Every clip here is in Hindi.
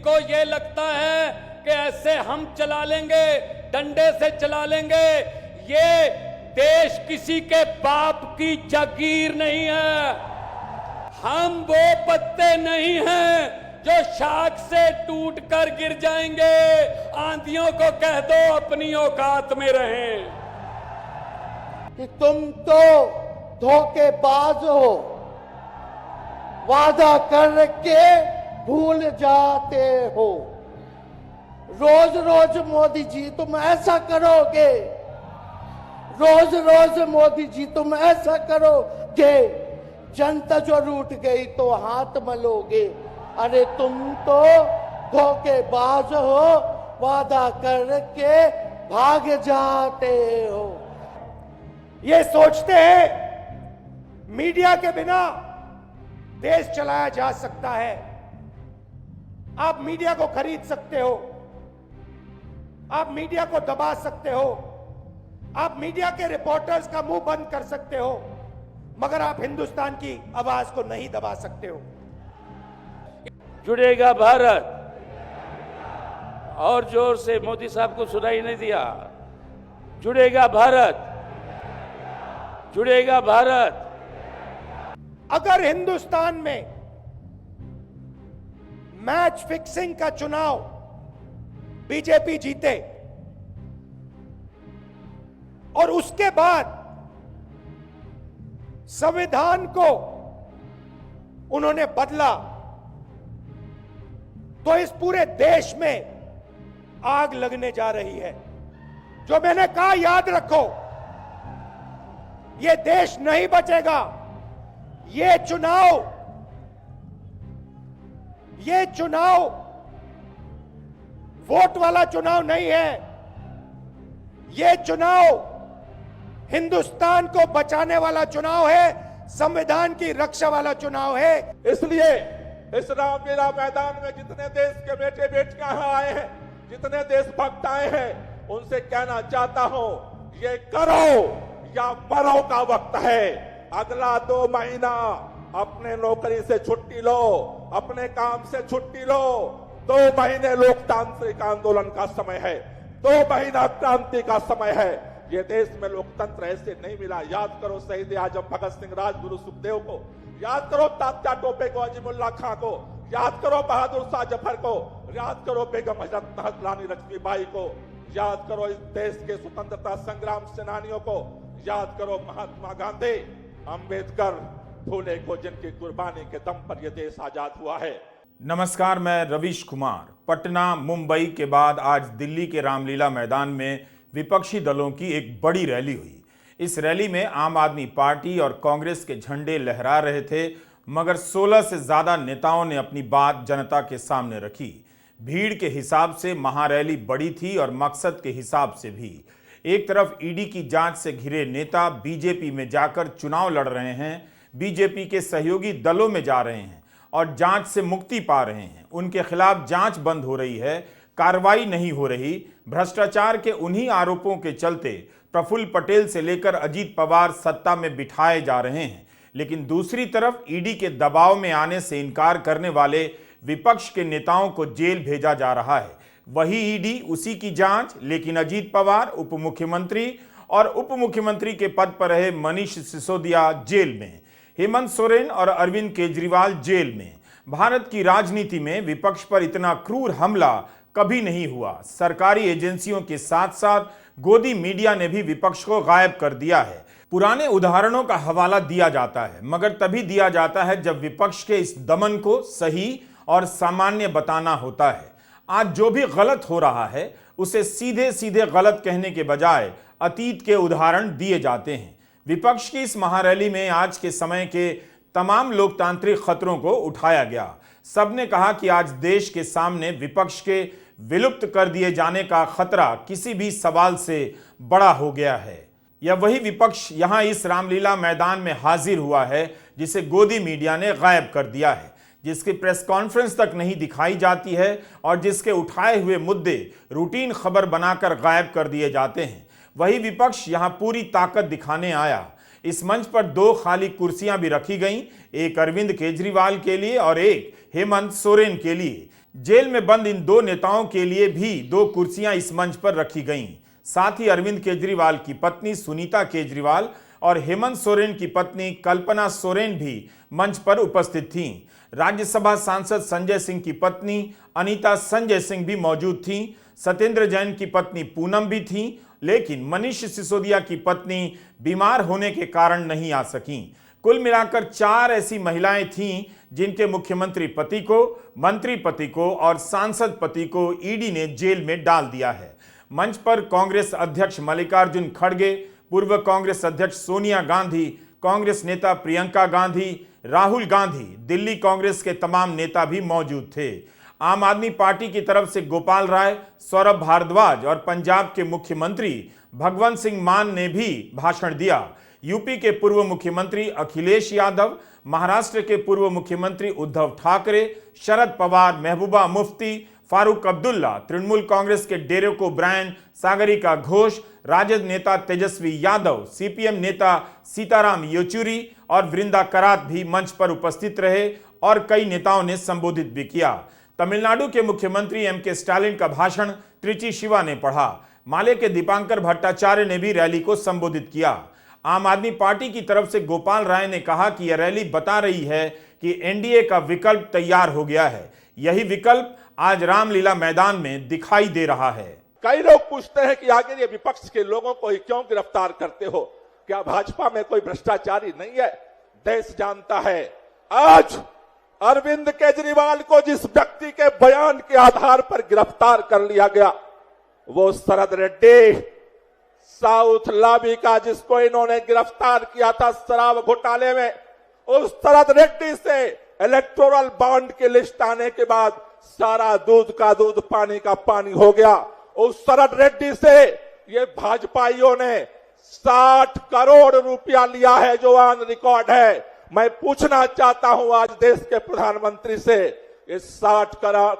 जिनको ये लगता है कि ऐसे हम चला लेंगे, डंडे से चला लेंगे, ये देश किसी के बाप की जागीर नहीं है। हम वो पत्ते नहीं हैं जो शाख से टूटकर गिर जाएंगे। आंधियों को कह दो अपनी औकात में रहें। कि तुम तो धोखेबाज हो, वादा करके भूल जाते हो। रोज रोज मोदी जी तुम ऐसा करोगे, रोज रोज मोदी जी तुम ऐसा करोगे, जनता जो रूठ गई तो हाथ मलोगे। अरे तुम तो धोखेबाज हो, वादा करके भाग जाते हो। ये सोचते हैं मीडिया के बिना देश चलाया जा सकता है। आप मीडिया को खरीद सकते हो, आप मीडिया को दबा सकते हो, आप मीडिया के रिपोर्टर्स का मुंह बंद कर सकते हो, मगर आप हिंदुस्तान की आवाज को नहीं दबा सकते हो। जुड़ेगा भारत, और जोर से, मोदी साहब को सुनाई नहीं दिया। जुड़ेगा भारत, जुड़ेगा भारत। अगर हिंदुस्तान में मैच फिक्सिंग का चुनाव बीजेपी जीते और उसके बाद संविधान को उन्होंने बदला, तो इस पूरे देश में आग लगने जा रही है। जो मैंने कहा याद रखो, यह देश नहीं बचेगा। ये चुनाव वोट वाला चुनाव नहीं है। ये चुनाव हिंदुस्तान को बचाने वाला चुनाव है, संविधान की रक्षा वाला चुनाव है। इसलिए इस रामलीला मैदान में जितने देश के बेटे बेटियां आए हैं, जितने देशभक्त आए हैं, उनसे कहना चाहता हूं, ये करो या मरो का वक्त है। अगला 2 महीना अपने नौकरी से छुट्टी लो, अपने काम से छुट्टी लो। 2 महीने लोकतांत्रिक आंदोलन का समय है, 2 महीना क्रांति का समय है। ये देश में लोकतंत्र ऐसे नहीं मिला। याद करो शहीद आजम भगत सिंह, राजगुरु सुखदेव को, याद करो तात्या टोपे को, अजीमुल्लाह खां को, याद करो बहादुर शाह जफर को, याद करो बेगम हजरत रानी लक्ष्मीबाई को, याद करो इस देश के स्वतंत्रता संग्राम सेनानियों को, याद करो महात्मा गांधी, अंबेडकर, फूले को, जिनकी कुर्बानी के दम पर यह देश आजाद हुआ है। नमस्कार, मैं रवीश कुमार। पटना, मुंबई के बाद आज दिल्ली के रामलीला मैदान में विपक्षी दलों की एक बड़ी रैली हुई। इस रैली में आम आदमी पार्टी और कांग्रेस के झंडे लहरा रहे थे, मगर 16 से ज्यादा नेताओं ने अपनी बात जनता के सामने रखी। भीड़ के हिसाब से महारैली बड़ी थी और मकसद के हिसाब से भी। एक तरफ ईडी की जांच से घिरे नेता बीजेपी में जाकर चुनाव लड़ रहे हैं, बीजेपी के सहयोगी दलों में जा रहे हैं और जांच से मुक्ति पा रहे हैं। उनके खिलाफ जांच बंद हो रही है, कार्रवाई नहीं हो रही। भ्रष्टाचार के उन्हीं आरोपों के चलते प्रफुल्ल पटेल से लेकर अजीत पवार सत्ता में बिठाए जा रहे हैं। लेकिन दूसरी तरफ ईडी के दबाव में आने से इनकार करने वाले विपक्ष के नेताओं को जेल भेजा जा रहा है। वही ईडी, उसी की जांच, लेकिन अजीत पवार उप मुख्यमंत्री और उप मुख्यमंत्री के पद पर रहे मनीष सिसोदिया जेल में, हेमंत सोरेन और अरविंद केजरीवाल जेल में। भारत की राजनीति में विपक्ष पर इतना क्रूर हमला कभी नहीं हुआ। सरकारी एजेंसियों के साथ साथ गोदी मीडिया ने भी विपक्ष को गायब कर दिया है। पुराने उदाहरणों का हवाला दिया जाता है, मगर तभी दिया जाता है जब विपक्ष के इस दमन को सही और सामान्य बताना होता है। आज जो भी गलत हो रहा है उसे सीधे सीधे गलत कहने के बजाय अतीत के उदाहरण दिए जाते हैं। विपक्ष की इस महारैली में आज के समय के तमाम लोकतांत्रिक खतरों को उठाया गया। सबने कहा कि आज देश के सामने विपक्ष के विलुप्त कर दिए जाने का खतरा किसी भी सवाल से बड़ा हो गया है। यह वही विपक्ष यहां इस रामलीला मैदान में हाजिर हुआ है जिसे गोदी मीडिया ने गायब कर दिया है, जिसकी प्रेस कॉन्फ्रेंस तक नहीं दिखाई जाती है और जिसके उठाए हुए मुद्दे रूटीन खबर बनाकर गायब कर दिए जाते हैं। वही विपक्ष यहां पूरी ताकत दिखाने आया। इस मंच पर 2 खाली कुर्सियां भी रखी गईं, एक अरविंद केजरीवाल के लिए और एक हेमंत सोरेन के लिए। जेल में बंद इन दो नेताओं के लिए भी 2 कुर्सियां इस मंच पर रखी गईं। साथ ही अरविंद केजरीवाल की पत्नी सुनीता केजरीवाल और हेमंत सोरेन की पत्नी कल्पना सोरेन भी मंच पर उपस्थित थीं। राज्यसभा सांसद संजय सिंह की पत्नी अनीता संजय सिंह भी मौजूद थीं। सत्येंद्र जैन की पत्नी पूनम भी थीं, लेकिन मनीष सिसोदिया की पत्नी बीमार होने के कारण नहीं आ सकीं। कुल मिलाकर 4 ऐसी महिलाएं थीं जिनके मुख्यमंत्री पति को, मंत्री पति को और सांसद पति को ईडी ने जेल में डाल दिया है। मंच पर कांग्रेस अध्यक्ष मल्लिकार्जुन खड़गे, पूर्व कांग्रेस अध्यक्ष सोनिया गांधी, कांग्रेस नेता प्रियंका गांधी, राहुल गांधी, दिल्ली कांग्रेस के तमाम नेता भी मौजूद थे। आम आदमी पार्टी की तरफ से गोपाल राय, सौरभ भारद्वाज और पंजाब के मुख्यमंत्री भगवंत सिंह मान ने भी भाषण दिया। यूपी के पूर्व मुख्यमंत्री अखिलेश यादव, महाराष्ट्र के पूर्व मुख्यमंत्री उद्धव ठाकरे, शरद पवार, महबूबा मुफ्ती, फारूक अब्दुल्ला, तृणमूल कांग्रेस के डेरेक ओब्रायन, सागरिका घोष, राजद नेता तेजस्वी यादव, सीपीएम नेता सीताराम येचुरी और वृंदा करात भी मंच पर उपस्थित रहे और कई नेताओं ने संबोधित भी किया। तमिलनाडु के मुख्यमंत्री एमके स्टालिन का भाषण त्रिची शिवा ने पढ़ा। माले के दीपांकर भट्टाचार्य ने भी रैली को संबोधित किया। आम आदमी पार्टी की तरफ से गोपाल राय ने कहा कि यह रैली बता रही है कि एनडीए का विकल्प तैयार हो गया है। यही विकल्प आज रामलीला मैदान में दिखाई दे रहा है। कई लोग पूछते हैं कि आगे ये विपक्ष के लोगों को ही क्यों गिरफ्तार करते हो? क्या भाजपा में कोई भ्रष्टाचारी नहीं है? देश जानता है। आज अरविंद केजरीवाल को जिस व्यक्ति के बयान के आधार पर गिरफ्तार कर लिया गया, वो शरद रेड्डी, साउथ लॉबी का, जिसको इन्होंने गिरफ्तार किया था शराब घोटाले में, उस शरद रेड्डी से इलेक्टोरल बॉन्ड की लिस्ट आने के बाद सारा दूध का दूध पानी का पानी हो गया। उस शरद रेड्डी से ये भाजपाइयों ने 60 करोड़ रुपया लिया है, जो ऑन रिकॉर्ड है। मैं पूछना चाहता हूं आज देश के प्रधानमंत्री से, इस 60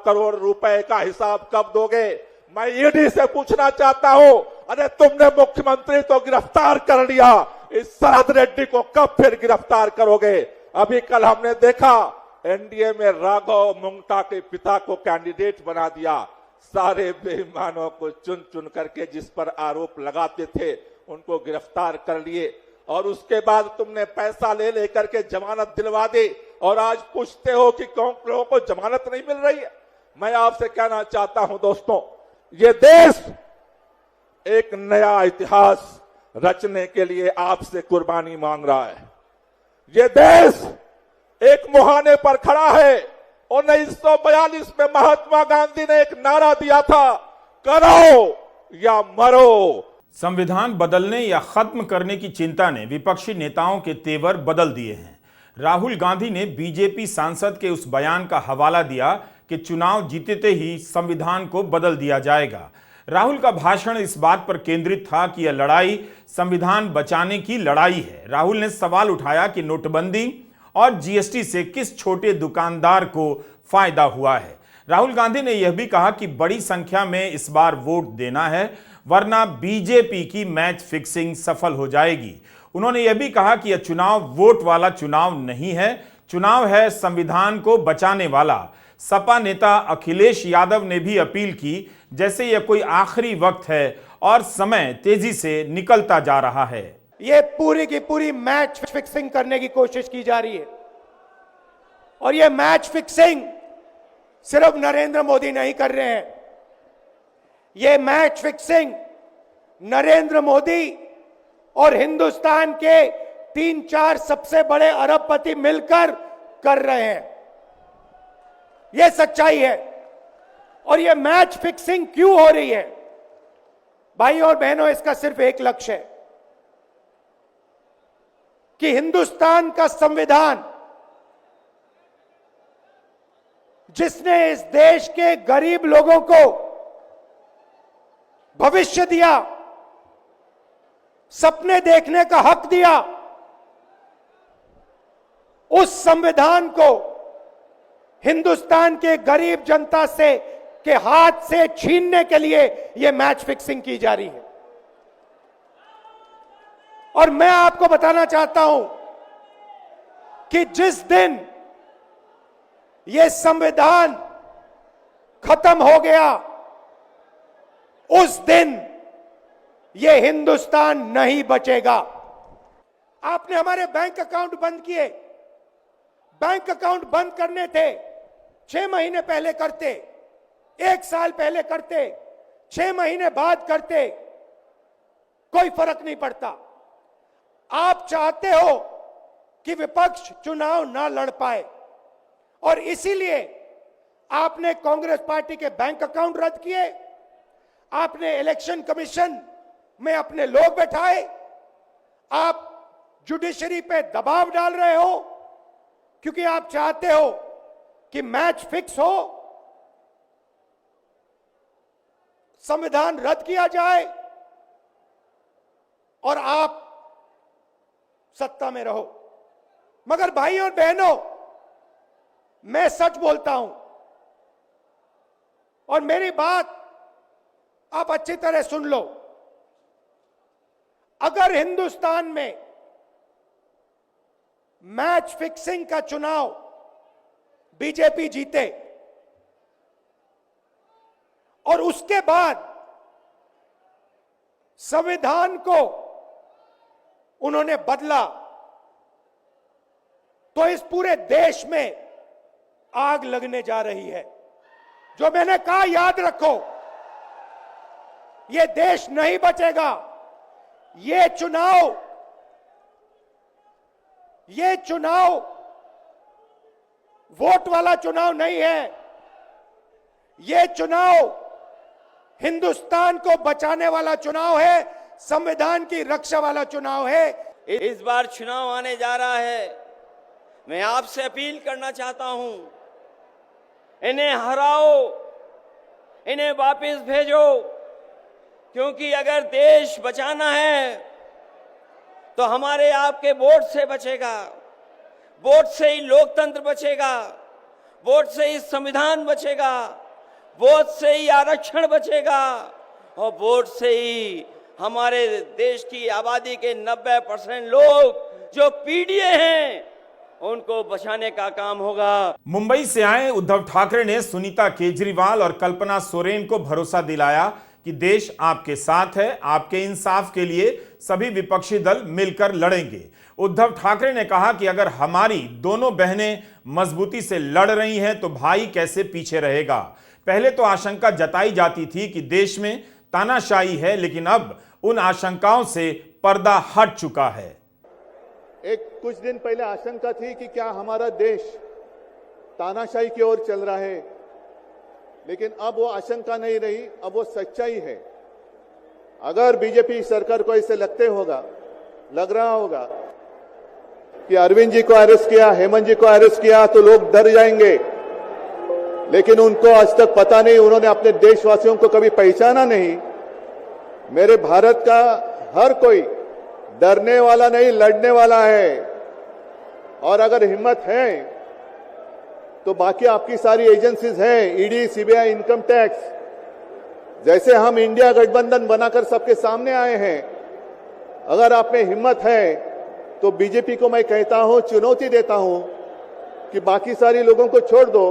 करोड़ रुपए का हिसाब कब दोगे? मैं ईडी से पूछना चाहता हूं, अरे तुमने मुख्यमंत्री तो गिरफ्तार कर लिया, इस शरद रेड्डी को कब फिर गिरफ्तार करोगे? अभी कल हमने देखा एनडीए में राघव मुंगटा के पिता को कैंडिडेट बना दिया। सारे बेईमानों को चुन चुन करके जिस पर आरोप लगाते थे उनको गिरफ्तार कर लिए, और उसके बाद तुमने पैसा ले लेकर के जमानत दिलवा दी, और आज पूछते हो कि कौन लोगों को जमानत नहीं मिल रही है। मैं आपसे कहना चाहता हूं दोस्तों, ये देश एक नया इतिहास रचने के लिए आपसे कुर्बानी मांग रहा है। ये देश एक मुहाने पर खड़ा है। 1942 में महात्मा गांधी ने एक नारा दिया था, करो या मरो। संविधान बदलने या खत्म करने की चिंता ने विपक्षी नेताओं के तेवर बदल दिए हैं। राहुल गांधी ने बीजेपी सांसद के उस बयान का हवाला दिया कि चुनाव जीतते ही संविधान को बदल दिया जाएगा। राहुल का भाषण इस बात पर केंद्रित था कि यह लड़ाई संविधान बचाने की लड़ाई है। राहुल ने सवाल उठाया कि नोटबंदी और जीएसटी से किस छोटे दुकानदार को फायदा हुआ है। राहुल गांधी ने यह भी कहा कि बड़ी संख्या में इस बार वोट देना है, वरना बीजेपी की मैच फिक्सिंग सफल हो जाएगी। उन्होंने यह भी कहा कि यह चुनाव वोट वाला चुनाव नहीं है, चुनाव है संविधान को बचाने वाला। सपा नेता अखिलेश यादव ने भी अपील की जैसे यह कोई आखिरी वक्त है और समय तेजी से निकलता जा रहा है। ये पूरी की पूरी मैच फिक्सिंग करने की कोशिश की जा रही है, और ये मैच फिक्सिंग सिर्फ नरेंद्र मोदी नहीं कर रहे हैं। ये मैच फिक्सिंग नरेंद्र मोदी और हिंदुस्तान के 3-4 सबसे बड़े अरबपति मिलकर कर रहे हैं। यह सच्चाई है। और यह मैच फिक्सिंग क्यों हो रही है? भाइयों और बहनों, इसका सिर्फ एक लक्ष्य है कि हिंदुस्तान का संविधान, जिसने इस देश के गरीब लोगों को भविष्य दिया, सपने देखने का हक दिया, उस संविधान को हिंदुस्तान के गरीब जनता से के हाथ से छीनने के लिए यह मैच फिक्सिंग की जा रही है। और मैं आपको बताना चाहता हूं कि जिस दिन यह संविधान खत्म हो गया, उस दिन ये हिंदुस्तान नहीं बचेगा। आपने हमारे बैंक अकाउंट बंद किए। बैंक अकाउंट बंद करने थे, 6 महीने पहले करते, 1 साल पहले करते, 6 महीने बाद करते, कोई फर्क नहीं पड़ता। आप चाहते हो कि विपक्ष चुनाव ना लड़ पाए और इसीलिए आपने कांग्रेस पार्टी के बैंक अकाउंट रद्द किए, आपने इलेक्शन कमीशन में अपने लोग बैठाए, आप जुडिशरी पे दबाव डाल रहे हो क्योंकि आप चाहते हो कि मैच फिक्स हो, संविधान रद्द किया जाए और आप सत्ता में रहो। मगर भाइयों और बहनों, मैं सच बोलता हूं और मेरी बात आप अच्छी तरह सुन लो। अगर हिंदुस्तान में मैच फिक्सिंग का चुनाव बीजेपी जीते और उसके बाद संविधान को उन्होंने बदला, तो इस पूरे देश में आग लगने जा रही है। जो मैंने कहा याद रखो, यह देश नहीं बचेगा। ये चुनाव वोट वाला चुनाव नहीं है। यह चुनाव हिंदुस्तान को बचाने वाला चुनाव है, संविधान की रक्षा वाला चुनाव है। इस बार चुनाव आने जा रहा है, मैं आपसे अपील करना चाहता हूं, इन्हें हराओ, इन्हें वापस भेजो, क्योंकि अगर देश बचाना है तो हमारे आपके वोट से बचेगा, वोट से ही लोकतंत्र बचेगा, वोट से ही संविधान बचेगा, वोट से ही आरक्षण बचेगा और वोट से ही हमारे देश की आबादी के 90% लोग जो पीड़ित हैं उनको बचाने का काम होगा। मुंबई से आए उद्धव ठाकरे ने सुनीता केजरीवाल और कल्पना सोरेन को भरोसा दिलाया कि देश आपके साथ है, आपके इंसाफ के लिए सभी विपक्षी दल मिलकर लड़ेंगे। उद्धव ठाकरे ने कहा कि अगर हमारी दोनों बहनें मजबूती से लड़ रही हैं तो भाई कैसे पीछे रहेगा। पहले तो आशंका जताई जाती थी कि देश में तानाशाही है, लेकिन अब उन आशंकाओं से पर्दा हट चुका है। कुछ दिन पहले आशंका थी कि क्या हमारा देश तानाशाही की ओर चल रहा है, लेकिन अब वो आशंका नहीं रही, अब वो सच्चाई है। अगर बीजेपी सरकार को ऐसे लग रहा होगा कि अरविंद जी को अरेस्ट किया, हेमंत जी को अरेस्ट किया तो लोग डर जाएंगे, लेकिन उनको आज तक पता नहीं, उन्होंने अपने देशवासियों को कभी पहचाना नहीं। मेरे भारत का हर कोई डरने वाला नहीं, लड़ने वाला है। और अगर हिम्मत है तो बाकी आपकी सारी एजेंसीज हैं, ईडी, सीबीआई, इनकम टैक्स, जैसे हम इंडिया गठबंधन बनाकर सबके सामने आए हैं, अगर आप में हिम्मत है तो बीजेपी को मैं कहता हूं, चुनौती देता हूं कि बाकी सारी लोगों को छोड़ दो,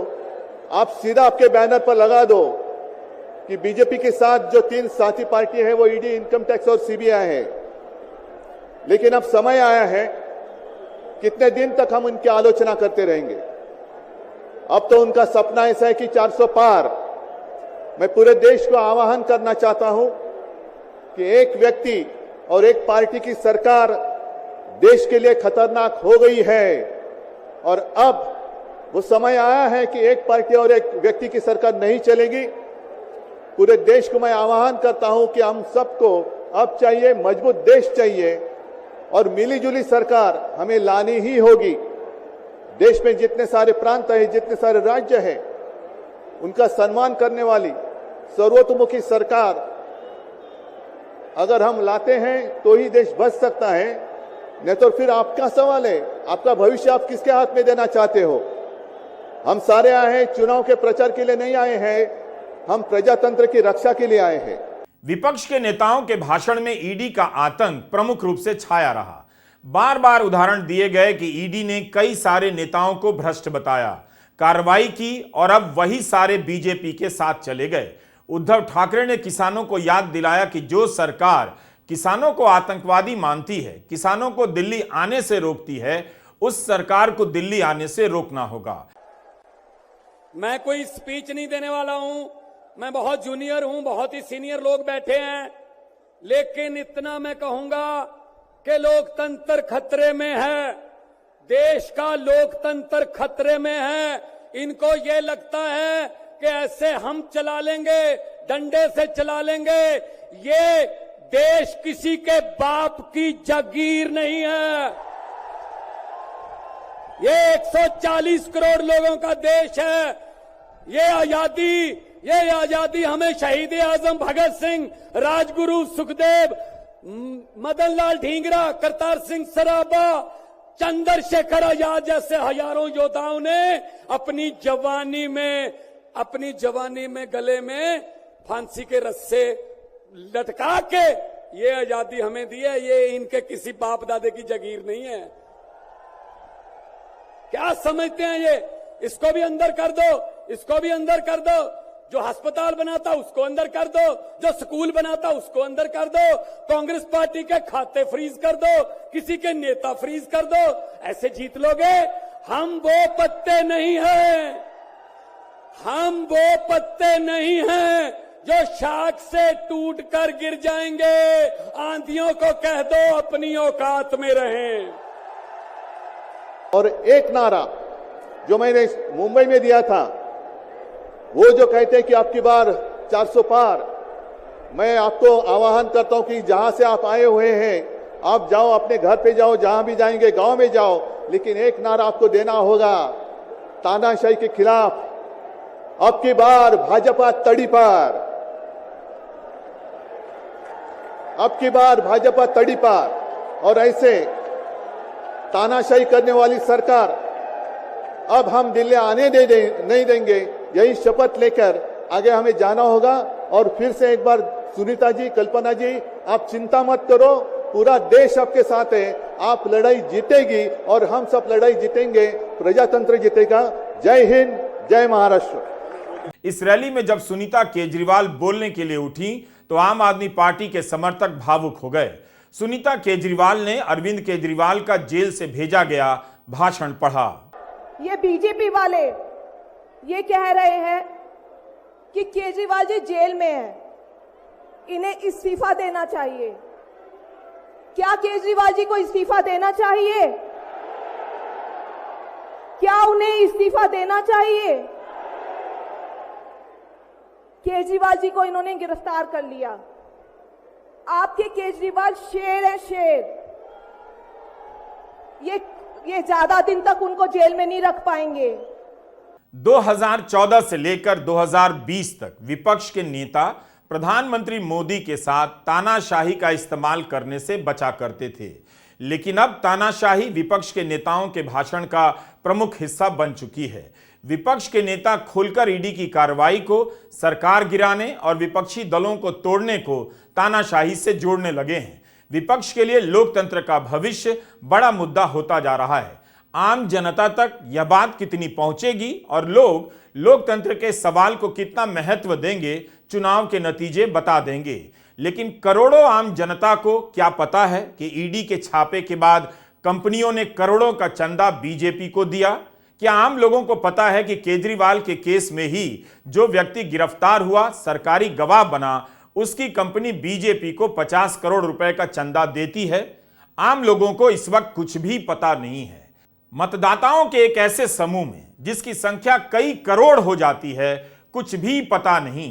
आप सीधा आपके बैनर पर लगा दो कि बीजेपी के साथ जो 3 साथी पार्टी है वो ईडी, इनकम टैक्स और सीबीआई है। लेकिन अब समय आया है, कितने दिन तक हम उनकी आलोचना करते रहेंगे। अब तो उनका सपना ऐसा है कि 400 पार। मैं पूरे देश को आह्वान करना चाहता हूं कि एक व्यक्ति और एक पार्टी की सरकार देश के लिए खतरनाक हो गई है और अब वो समय आया है कि एक पार्टी और एक व्यक्ति की सरकार नहीं चलेगी। पूरे देश को मैं आह्वान करता हूं कि हम सबको अब चाहिए, मजबूत देश चाहिए और मिलीजुली सरकार हमें लानी ही होगी। देश में जितने सारे प्रांत है, जितने सारे राज्य हैं, उनका सम्मान करने वाली सर्वतोमुखी सरकार अगर हम लाते हैं तो ही देश बच सकता है, नहीं तो फिर आपका सवाल है, आपका भविष्य आप किसके हाथ में देना चाहते हो। हम सारे आए हैं चुनाव के प्रचार के लिए नहीं आए हैं, हम प्रजातंत्र की रक्षा के लिए आए हैं। विपक्ष के नेताओं के भाषण में ईडी का आतंक प्रमुख रूप से छाया रहा। बार बार उदाहरण दिए गए कि ईडी ने कई सारे नेताओं को भ्रष्ट बताया, कार्रवाई की और अब वही सारे बीजेपी के साथ चले गए। उद्धव ठाकरे ने किसानों को याद दिलाया कि जो सरकार किसानों को आतंकवादी मानती है, किसानों को दिल्ली आने से रोकती है, उस सरकार को दिल्ली आने से रोकना होगा। मैं कोई स्पीच नहीं देने वाला हूं, मैं बहुत जूनियर हूं, बहुत ही सीनियर लोग बैठे हैं, लेकिन इतना मैं कहूंगा कि लोकतंत्र खतरे में है, देश का लोकतंत्र खतरे में है। इनको ये लगता है कि ऐसे हम चला लेंगे, डंडे से चला लेंगे। ये देश किसी के बाप की जागीर नहीं है, ये 140 करोड़ लोगों का देश है। ये आजादी हमें शहीद आजम भगत सिंह, राजगुरु सुखदेव, मदन लाल ढींगरा, करतार सिंह सराबा, चंद्रशेखर आजाद जैसे हजारों योद्धाओं ने अपनी जवानी में गले में फांसी के रस्से लटका के ये आजादी हमें दी है। ये इनके किसी बाप दादे की जागीर नहीं है। क्या समझते हैं ये? इसको भी अंदर कर दो, इसको भी अंदर कर दो। जो अस्पताल बनाता उसको अंदर कर दो, जो स्कूल बनाता उसको अंदर कर दो, कांग्रेस पार्टी के खाते फ्रीज कर दो, किसी के नेता फ्रीज कर दो। ऐसे जीत लोगे? हम वो पत्ते नहीं हैं, हम वो पत्ते नहीं हैं जो शाख से टूट कर गिर जाएंगे। आंधियों को कह दो अपनी औकात में रहें। और एक नारा जो मैंने मुंबई में दिया था, वो जो कहते हैं कि आपकी बार 400 पार, मैं आपको आह्वान करता हूं कि जहां से आप आए हुए हैं आप जाओ, अपने घर पे जाओ, जहां भी जाएंगे गांव में जाओ, लेकिन एक नारा आपको देना होगा तानाशाही के खिलाफ। अब की बार भाजपा तड़ी पार, अब की बार भाजपा तड़ी पार। और ऐसे तानाशाही करने वाली सरकार अब हम दिल्ली आने नहीं देंगे। यही शपथ लेकर आगे हमें जाना होगा। और फिर से एक बार सुनीता जी, कल्पना जी, आप चिंता मत करो, पूरा देश आपके साथ है। आप लड़ाई जीतेगी और हम सब लड़ाई जीतेंगे, प्रजातंत्र जीतेगा। जय हिंद, जय महाराष्ट्र। इस रैली में जब सुनीता केजरीवाल बोलने के लिए उठी तो आम आदमी पार्टी के समर्थक भावुक हो गए। सुनीता केजरीवाल ने अरविंद केजरीवाल का जेल से भेजा गया भाषण पढ़ा। ये बीजेपी वाले ये कह रहे हैं कि केजरीवाल जी जेल में हैं, इन्हें इस्तीफा देना चाहिए। क्या केजरीवाल जी को इस्तीफा देना चाहिए? क्या उन्हें इस्तीफा देना चाहिए? केजरीवाल जी को इन्होंने गिरफ्तार कर लिया। आपके केजरीवाल शेर है, शेर। ये ज्यादा दिन तक उनको जेल में नहीं रख पाएंगे। 2014 से लेकर 2020 तक विपक्ष के नेता प्रधानमंत्री मोदी के साथ तानाशाही का इस्तेमाल करने से बचा करते थे, लेकिन अब तानाशाही विपक्ष के नेताओं के भाषण का प्रमुख हिस्सा बन चुकी है। विपक्ष के नेता खुलकर ईडी की कार्रवाई को सरकार गिराने और विपक्षी दलों को तोड़ने को तानाशाही से जोड़ने लगे हैं। विपक्ष के लिए लोकतंत्र का भविष्य बड़ा मुद्दा होता जा रहा है। आम जनता तक यह बात कितनी पहुंचेगी और लोग लोकतंत्र के सवाल को कितना महत्व देंगे, चुनाव के नतीजे बता देंगे। लेकिन करोड़ों आम जनता को क्या पता है कि ईडी के छापे के बाद कंपनियों ने करोड़ों का चंदा बीजेपी को दिया? क्या आम लोगों को पता है कि केजरीवाल के केस में ही जो व्यक्ति गिरफ्तार हुआ, सरकारी गवाह बना, उसकी कंपनी बीजेपी को 50 करोड़ रुपए का चंदा देती है? आम लोगों को इस वक्त कुछ भी पता नहीं है। मतदाताओं के एक ऐसे समूह में जिसकी संख्या कई करोड़ हो जाती है, कुछ भी पता नहीं।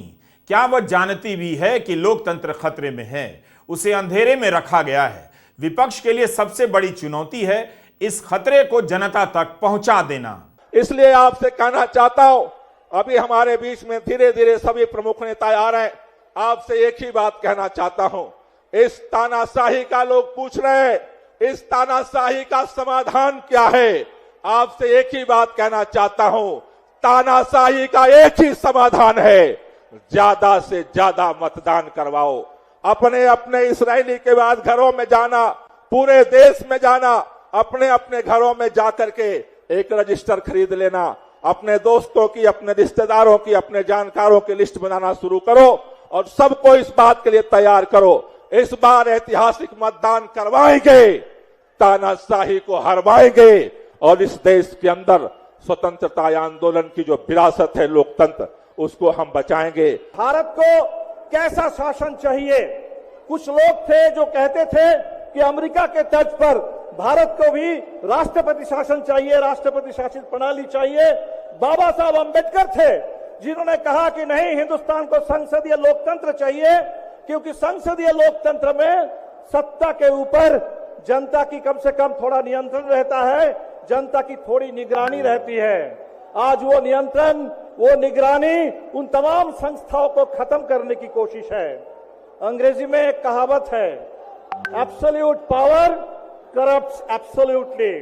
क्या वह जानती भी है कि लोकतंत्र खतरे में है? उसे अंधेरे में रखा गया है। विपक्ष के लिए सबसे बड़ी चुनौती है इस खतरे को जनता तक पहुंचा देना। इसलिए आपसे कहना चाहता हूं, अभी हमारे बीच में धीरे धीरे सभी प्रमुख नेता आ रहे हैं। आपसे एक ही बात कहना चाहता हूं, इस तानाशाही का लोग पूछ रहे हैं, इस तानाशाही का समाधान क्या है? आपसे एक ही बात कहना चाहता हूं, तानाशाही का एक ही समाधान है, ज्यादा से ज्यादा मतदान करवाओ। अपने अपने इस रैली के बाद घरों में जाना, पूरे देश में जाना, अपने अपने घरों में जाकर के एक रजिस्टर खरीद लेना, अपने दोस्तों की, अपने रिश्तेदारों की, अपने जानकारों की लिस्ट बनाना शुरू करो और सबको इस बात के लिए तैयार करो। इस बार ऐतिहासिक मतदान करवाएंगे, तानाशाही को हरवाएंगे और इस देश के अंदर स्वतंत्रता आंदोलन की जो विरासत है लोकतंत्र, उसको हम बचाएंगे। भारत को कैसा शासन चाहिए? कुछ लोग थे जो कहते थे कि अमेरिका के तर्ज पर भारत को भी राष्ट्रपति शासन चाहिए, राष्ट्रपति शासित प्रणाली चाहिए। बाबा साहब अंबेडकर थे जिन्होंने कहा कि नहीं, हिंदुस्तान को संसदीय लोकतंत्र चाहिए, क्योंकि संसदीय लोकतंत्र में सत्ता के ऊपर जनता की कम से कम थोड़ा नियंत्रण रहता है, जनता की थोड़ी निगरानी रहती है। आज वो नियंत्रण, वो निगरानी उन तमाम संस्थाओं को खत्म करने की कोशिश है। अंग्रेजी में एक कहावत है, absolute power corrupts absolutely.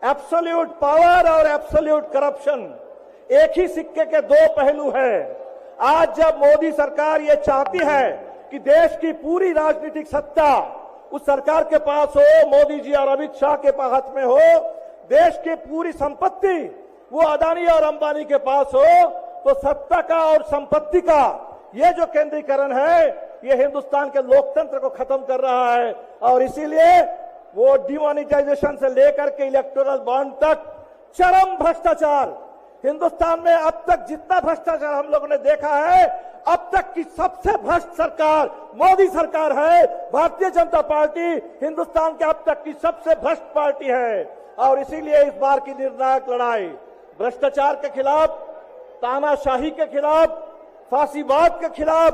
Absolute power और एब्सोल्यूट करप्शन एक ही सिक्के के दो पहलू हैं। आज जब मोदी सरकार ये चाहती है कि देश की पूरी राजनीतिक सत्ता उस सरकार के पास हो, मोदी जी और अमित शाह के हाथ में हो, देश की पूरी संपत्ति वो अदानी और अंबानी के पास हो, तो सत्ता का और संपत्ति का ये जो केंद्रीकरण है, ये हिंदुस्तान के लोकतंत्र को खत्म कर रहा है। और इसीलिए वो डिमोनेटाइजेशन से लेकर के इलेक्टोरल बॉन्ड तक चरम भ्रष्टाचार, हिंदुस्तान में अब तक जितना भ्रष्टाचार हम लोगों ने देखा है, अब तक की सबसे भ्रष्ट सरकार मोदी सरकार है। भारतीय जनता पार्टी हिंदुस्तान के अब तक की सबसे भ्रष्ट पार्टी है। और इसीलिए इस बार की निर्णायक लड़ाई भ्रष्टाचार के खिलाफ, तानाशाही के खिलाफ, फांसीवाद के खिलाफ,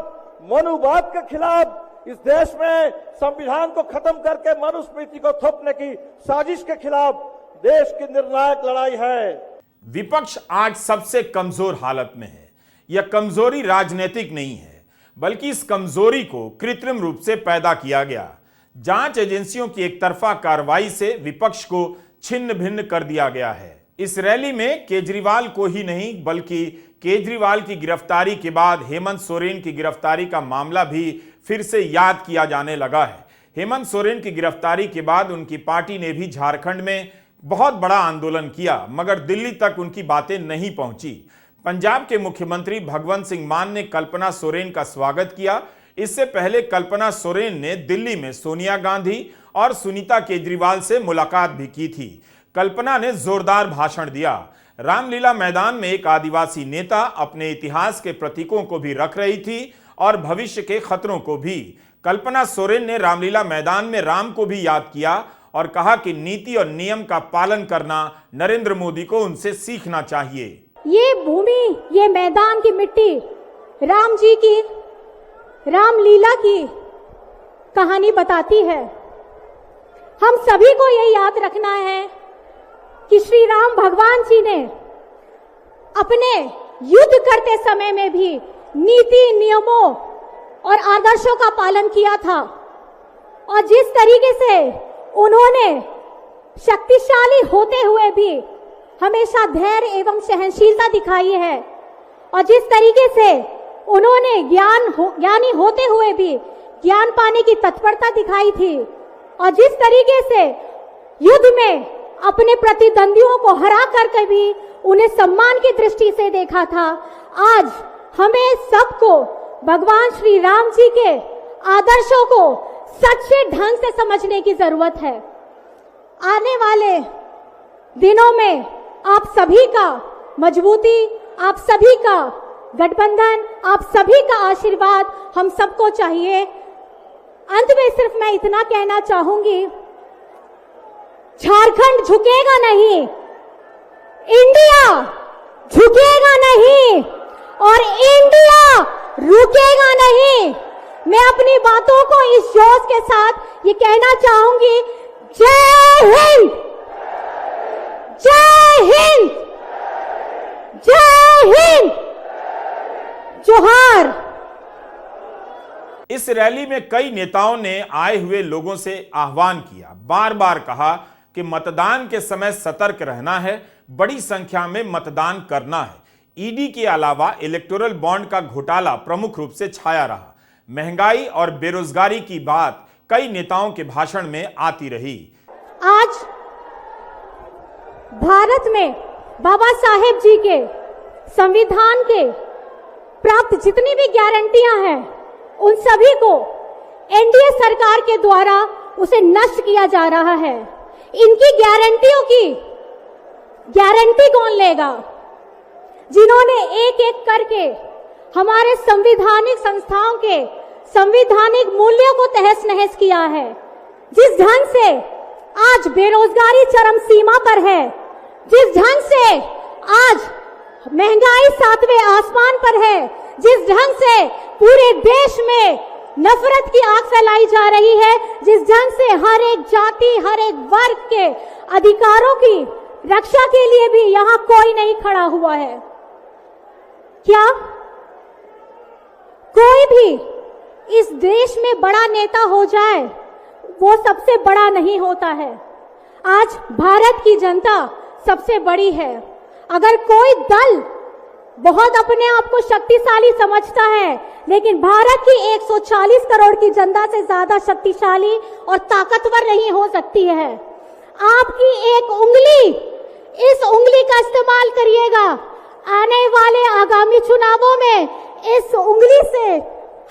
मनुवाद के खिलाफ, इस देश में संविधान को खत्म करके मनुस्मृति को थोपने की साजिश के खिलाफ देश की निर्णायक लड़ाई है। विपक्ष आज सबसे कमजोर हालत में है। यह कमजोरी राजनीतिक नहीं है, बल्कि इस कमजोरी को कृत्रिम रूप से पैदा किया गया। जांच एजेंसियों की एकतरफा कार्रवाई से विपक्ष को छिन्न भिन्न कर दिया गया है। इस रैली में केजरीवाल को ही नहीं, बल्कि केजरीवाल की गिरफ्तारी के बाद हेमंत सोरेन की गिरफ्तारी का मामला भी फिर से याद किया जाने लगा है। हेमंत सोरेन की गिरफ्तारी के बाद उनकी पार्टी ने भी झारखंड में बहुत बड़ा आंदोलन किया, मगर दिल्ली तक उनकी बातें नहीं पहुंची। पंजाब के मुख्यमंत्री भगवंत सिंह मान ने कल्पना सोरेन का स्वागत किया। इससे पहले कल्पना सोरेन ने दिल्ली में सोनिया गांधी और सुनीता केजरीवाल से मुलाकात भी की थी। कल्पना ने जोरदार भाषण दिया। रामलीला मैदान में एक आदिवासी नेता अपने इतिहास के प्रतीकों को भी रख रही थी और भविष्य के खतरों को भी। कल्पना सोरेन ने रामलीला मैदान में राम को भी याद किया और कहा कि नीति और नियम का पालन करना नरेंद्र मोदी को उनसे सीखना चाहिए। ये भूमि, ये मैदान की मिट्टी राम जी की रामलीला की कहानी बताती है। हम सभी को ये याद रखना है कि श्री राम भगवान जी ने अपने युद्ध करते समय में भी नीति, नियमों और आदर्शों का पालन किया था। और जिस तरीके से उन्होंने शक्तिशाली होते हुए भी हमेशा धैर्य एवं सहनशीलता दिखाई है, और जिस तरीके से उन्होंने ज्ञानी होते हुए भी ज्ञान पाने की तत्परता दिखाई थी, और जिस तरीके से युद्ध में अपने प्रतिद्वंदियों को हरा करके भी उन्हें सम्मान की दृष्टि से देखा था, आज हमें सबको भगवान श्री राम जी के आदर्शों को सच्चे ढंग से समझने की जरूरत है। आने वाले दिनों में आप सभी का मजबूती, आप सभी का गठबंधन, आप सभी का आशीर्वाद हम सबको चाहिए। अंत में सिर्फ मैं इतना कहना चाहूंगी, झारखंड झुकेगा नहीं, इंडिया झुकेगा नहीं और इंडिया रुकेगा नहीं। मैं अपनी बातों को इस जोश के साथ ये कहना चाहूंगी, जय हिंद, जय हिंद, जय हिंद, जोहार। इस रैली में कई नेताओं ने आए हुए लोगों से आह्वान किया, बार बार कहा कि मतदान के समय सतर्क रहना है, बड़ी संख्या में मतदान करना है। ईडी के अलावा इलेक्टोरल बॉन्ड का घोटाला प्रमुख रूप से छाया रहा। महंगाई और बेरोजगारी की बात कई नेताओं के भाषण में आती रही। आज भारत में बाबा साहेब जी के संविधान के प्राप्त जितनी भी गारंटियां हैं उन सभी को एनडीए सरकार के द्वारा उसे नष्ट किया जा रहा है। इनकी गारंटियों की गारंटी कौन लेगा? जिन्होंने एक एक करके हमारे संवैधानिक संस्थाओं के संवैधानिक मूल्यों को तहस नहस किया है, जिस ढंग से आज बेरोजगारी चरम सीमा पर है, जिस ढंग से आज महंगाई 7वें आसमान पर है, जिस ढंग से पूरे देश में नफरत की आग फैलाई जा रही है, जिस ढंग से हर एक जाति हर एक वर्ग के अधिकारों की रक्षा के लिए भी यहां कोई नहीं खड़ा हुआ है। क्या कोई भी इस देश में बड़ा नेता हो जाए वो सबसे बड़ा नहीं होता है। आज भारत की जनता सबसे बड़ी है। अगर कोई दल बहुत अपने आप को शक्तिशाली समझता है, लेकिन भारत की 140 करोड़ की जनता से ज्यादा शक्तिशाली और ताकतवर नहीं हो सकती है। आपकी एक उंगली, इस उंगली का इस्तेमाल करिएगा। आने वाले आगामी चुनावों में इस उंगली से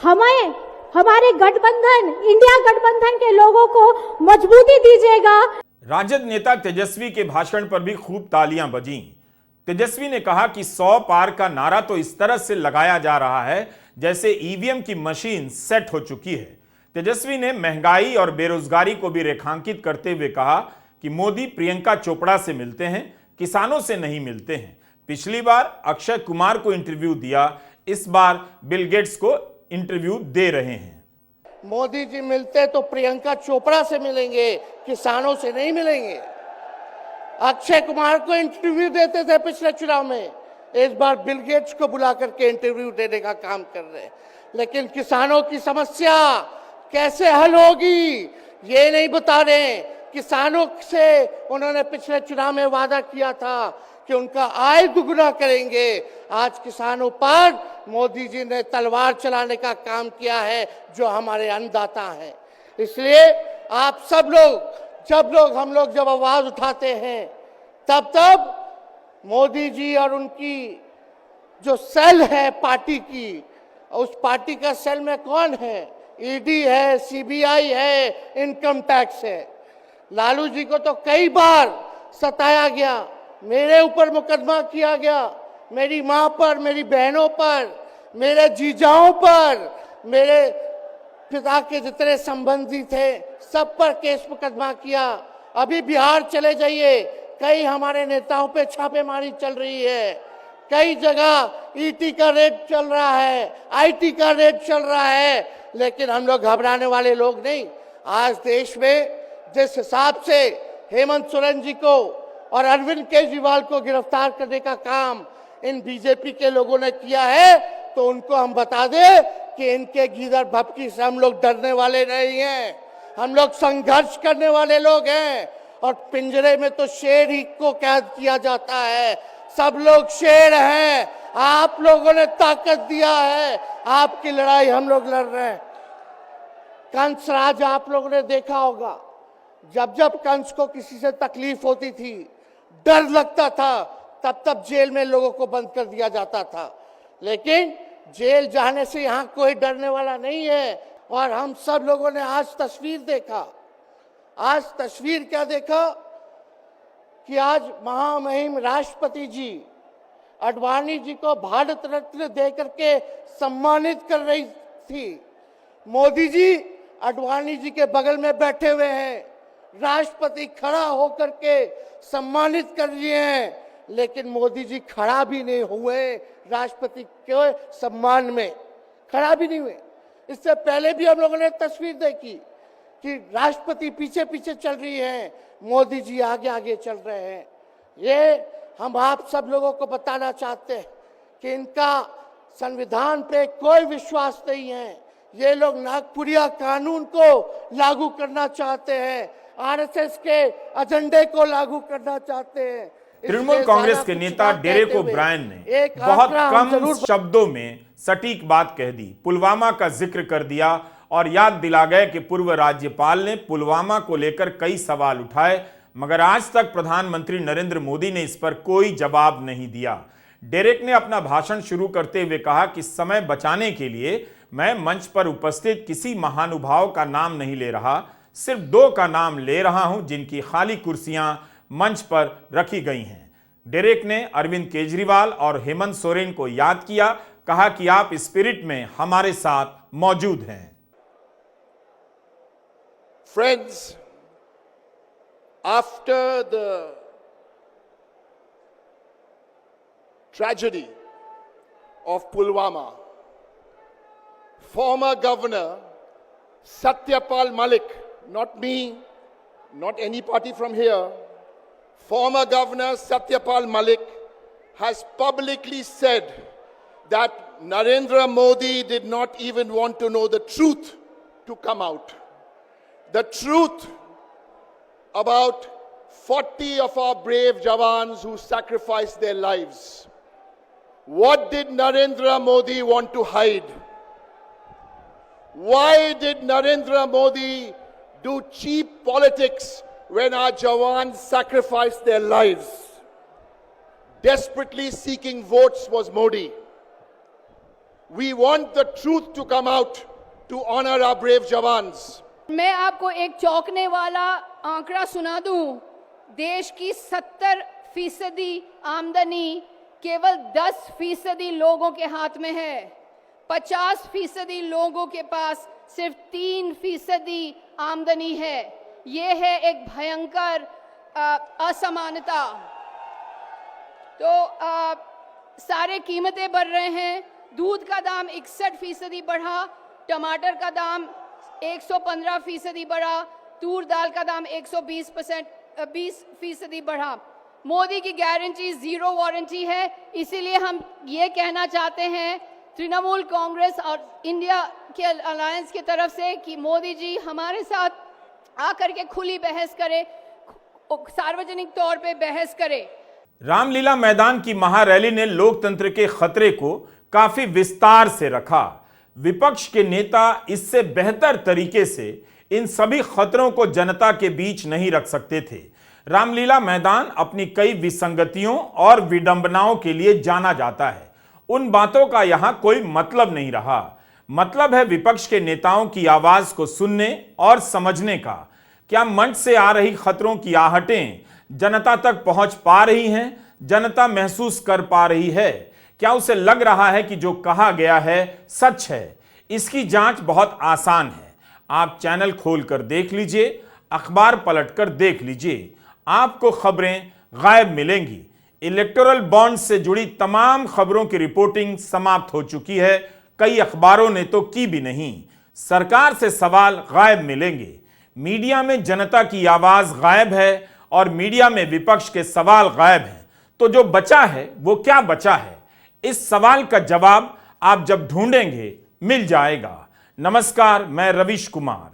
हमें हमारे गठबंधन इंडिया गठबंधन के लोगों को मजबूती दीजिएगा। राजद नेता तेजस्वी के भाषण पर भी खूब तालियां बजीं। तेजस्वी ने कहा कि 100 पार का नारा तो इस तरह से लगाया जा रहा है जैसे ईवीएम की मशीन सेट हो चुकी है। तेजस्वी ने महंगाई और बेरोजगारी को भी रेखांकित करते हुए कहा कि मोदी प्रियंका चोपड़ा से मिलते हैं, किसानों से नहीं मिलते हैं। पिछली बार अक्षय कुमार को इंटरव्यू दिया, इस बार बिल गेट्स को इंटरव्यू दे रहे हैं। मोदी जी मिलते तो प्रियंका चोपड़ा से मिलेंगे, किसानों से नहीं मिलेंगे। अक्षय कुमार को इंटरव्यू देते थे पिछले चुनाव में, इस बार बिल गेट्स को बुला करके इंटरव्यू देने का काम कर रहे हैं। लेकिन किसानों की समस्या कैसे हल होगी ये नहीं बता रहे। किसानों से उन्होंने पिछले चुनाव में वादा किया था कि उनका आय दुगुना करेंगे। आज किसानों पर मोदी जी ने तलवार चलाने का काम किया है, जो हमारे अन्नदाता हैं। इसलिए आप सब लोग जब आवाज उठाते हैं तब मोदी जी और उनकी जो सेल है पार्टी की, उस पार्टी का सेल में कौन है? ईडी है, सीबीआई है, इनकम टैक्स है। लालू जी को तो कई बार सताया गया, मेरे ऊपर मुकदमा किया गया, मेरी मां पर, मेरी बहनों पर, मेरे जीजाओं पर, मेरे पिता के जितने संबंधी थे सब पर केस मुकदमा किया। अभी बिहार चले जाइए, कई हमारे नेताओं पे छापेमारी चल रही है, कई जगह ईटी का रेड चल रहा है, आईटी का रेड चल रहा है। लेकिन हम लोग घबराने वाले लोग नहीं। आज देश में जिस हिसाब से हेमंत सोरेन जी को और अरविंद केजरीवाल को गिरफ्तार करने का काम इन बीजेपी के लोगों ने किया है, तो उनको हम बता दें कि इनके गीदड़ भपकी से हम लोग डरने वाले नहीं हैं। हम लोग संघर्ष करने वाले लोग हैं। और पिंजरे में तो शेर ही को कैद किया जाता है। सब लोग शेर हैं। आप लोगों ने ताकत दिया है, आपकी लड़ाई हम लोग लड़ रहे हैं। कंस राज आप लोगों ने देखा होगा, जब कंस को किसी से तकलीफ होती थी, डर लगता था, तब जेल में लोगों को बंद कर दिया जाता था। लेकिन जेल जाने से यहाँ कोई डरने वाला नहीं है। और हम सब लोगों ने आज तस्वीर देखा। आज तस्वीर क्या देखा कि आज महामहिम राष्ट्रपति जी अडवाणी जी को भारत रत्न देकर के सम्मानित कर रही थी। मोदी जी अडवाणी जी के बगल में बैठे हुए हैं, राष्ट्रपति खड़ा होकर के सम्मानित कर रहे हैं, लेकिन मोदी जी खड़ा भी नहीं हुए राष्ट्रपति के सम्मान में, खड़ा भी नहीं हुए। इससे पहले भी हम लोगों ने तस्वीर देखी कि राष्ट्रपति पीछे पीछे चल रही है, मोदी जी आगे आगे चल रहे हैं। ये हम आप सब लोगों को बताना चाहते हैं कि इनका संविधान पे कोई विश्वास नहीं है। ये लोग नागपुरिया कानून को लागू करना चाहते हैं, आरएसएस के एजेंडे को लागू करना चाहते हैं। तृणमूल कांग्रेस के नेता डेरेक ओब्रायन ने बहुत कम शब्दों में सटीक बात कह दी, पुलवामा का जिक्र कर दिया और याद दिला गए कि पूर्व राज्यपाल ने पुलवामा को लेकर कई सवाल उठाए। मगर आज तक प्रधानमंत्री नरेंद्र मोदी ने इस पर कोई जवाब नहीं दिया। डेरेक ने अपना भाषण शुरू करते हुए कहा कि समय बचाने के लिए मैं मंच पर उपस्थित किसी महानुभाव का नाम नहीं ले रहा, सिर्फ 2 का नाम ले रहा हूं जिनकी खाली कुर्सियां मंच पर रखी गई हैं। डेरेक ने अरविंद केजरीवाल और हेमंत सोरेन को याद किया, कहा कि आप स्पिरिट में हमारे साथ मौजूद हैं। Friends, after the tragedy of Pulwama, former Governor Satyapal Malik, not me, not any party from here, former Governor Satyapal Malik has publicly said that Narendra Modi did not even want to know the truth to come out. The truth about 40 of our brave Jawans who sacrificed their lives. What did Narendra Modi want to hide? Why did Narendra Modi do cheap politics when our Jawans sacrificed their lives? Desperately seeking votes was Modi. We want the truth to come out to honor our brave Jawans. मैं आपको एक चौंकने वाला आंकड़ा सुना दूं। देश की 70% आमदनी केवल 10% लोगों के हाथ में है। 50% लोगों के पास सिर्फ 3% आमदनी है। ये है एक भयंकर असमानता। तो सारे कीमतें बढ़ रहे हैं। दूध का दाम 61% बढ़ा, टमाटर का दाम 115% बढ़ा, तूर दाल का दाम 120% बढ़ा। मोदी की गारंटी 0 वारंटी है। इसीलिए हम ये कहना चाहते हैं तृणमूल कांग्रेस और इंडिया के अलायंस की तरफ से कि मोदी जी हमारे साथ आकर के खुली बहस करें, सार्वजनिक तौर पे बहस करें। रामलीला मैदान की महारैली ने लोकतंत्र के खतरे को काफी विस्तार से रखा। विपक्ष के नेता इससे बेहतर तरीके से इन सभी खतरों को जनता के बीच नहीं रख सकते थे। रामलीला मैदान अपनी कई विसंगतियों और विडंबनाओं के लिए जाना जाता है। उन बातों का यहां कोई मतलब नहीं रहा। मतलब है विपक्ष के नेताओं की आवाज को सुनने और समझने का। क्या मंच से आ रही खतरों की आहटें जनता तक पहुंच पा रही हैं? जनता महसूस कर पा रही है? क्या उसे लग रहा है कि जो कहा गया है सच है? इसकी जांच बहुत आसान है। आप चैनल खोलकर देख लीजिए, अखबार पलटकर देख लीजिए, आपको खबरें गायब मिलेंगी। इलेक्टोरल बॉन्ड से जुड़ी तमाम खबरों की रिपोर्टिंग समाप्त हो चुकी है। कई अखबारों ने तो की भी नहीं। सरकार से सवाल गायब मिलेंगे। मीडिया में जनता की आवाज गायब है और मीडिया में विपक्ष के सवाल गायब हैं। तो जो बचा है वो क्या बचा है? इस सवाल का जवाब आप जब ढूंढेंगे मिल जाएगा। नमस्कार, मैं रवीश कुमार।